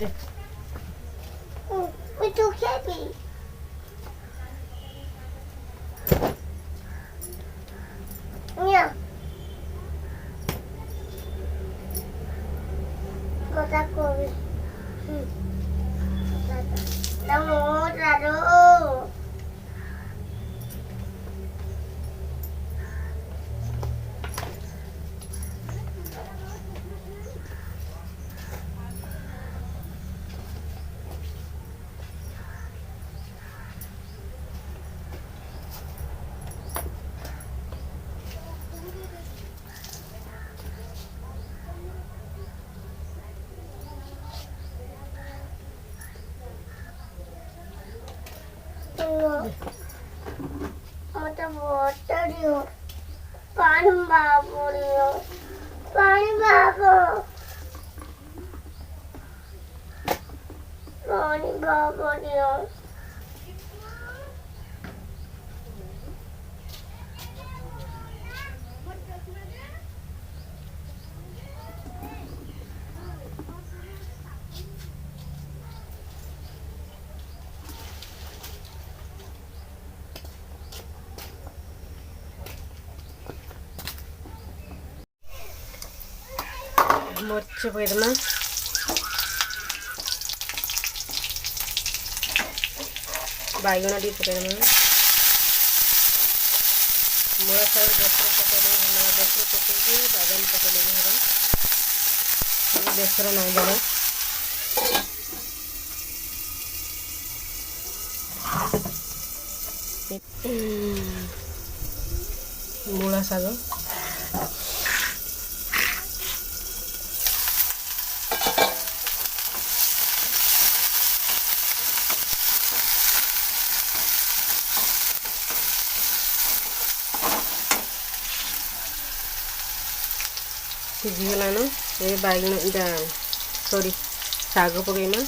दे तू खेबी या कोता कोबी नमो रारो मत बोतरियो पानी बाबरियो पानी बाबरियो मरच पकईदमा बैगण टी पकईदमा मूला शाग बेसर पकईदे बेसर पकईकि बादाम पकईदे हरा बेसर नहीं देना मूला शाग सिझीगलान ये बैगन इटा सॉरी शाग पकईमा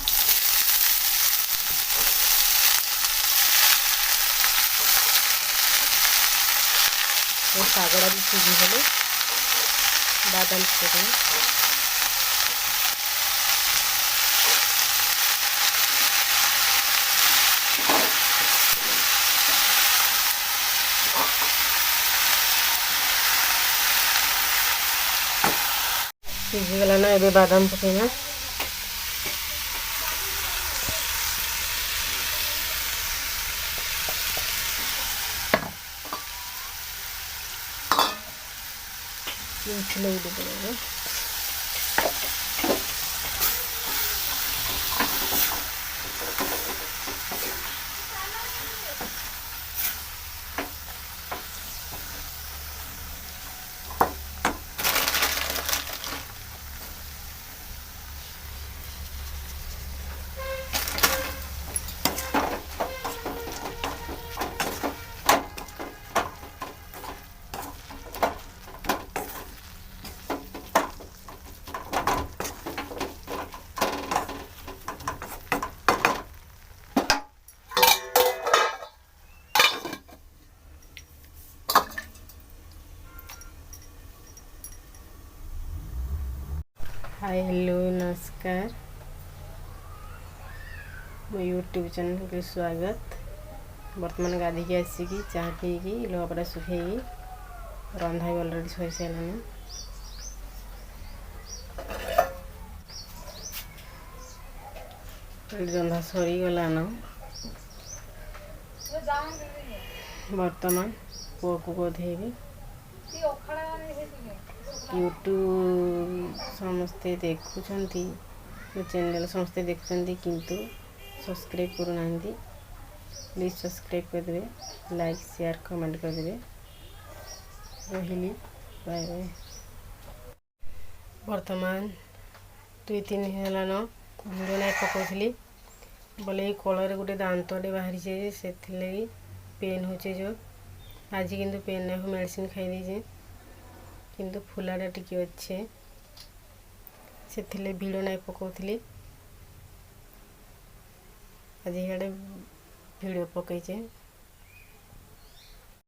शागड़ा भी सिझीगले बादाम पकईमा सिझीगलान ये बादाम पकईमा हाय हेलो नमस्कार मो यूट्यूब चैनल के स्वागत। बर्तमान गाधी की आसिकी चाह पीकी लुगापटा सुखेगी रंधा भी अलरेडी सही सारे रंधा सरीगलान बर्तमान पुआ को गाधेबी यूट्यूब समस्ते देखुंती मो चैनल समस्ते देखुंती किंतु सब्सक्राइब करूना प्लीज सब्सक्राइब करदे लाइक शेयर कमेंट करदे रही बाय बाय। बर्तमान 2-3 हेलान भिड़ नहीं पकाउली बोले कलर गोटे दांतटे बाहरी से पेन होचे जो आज किंतु पेन नहीं मेडिसिन खाई दीजिए किंतु फुलाटा टिके अच्छे से भिड़ नहीं पकाउली आज इे भिड़ पकईचे।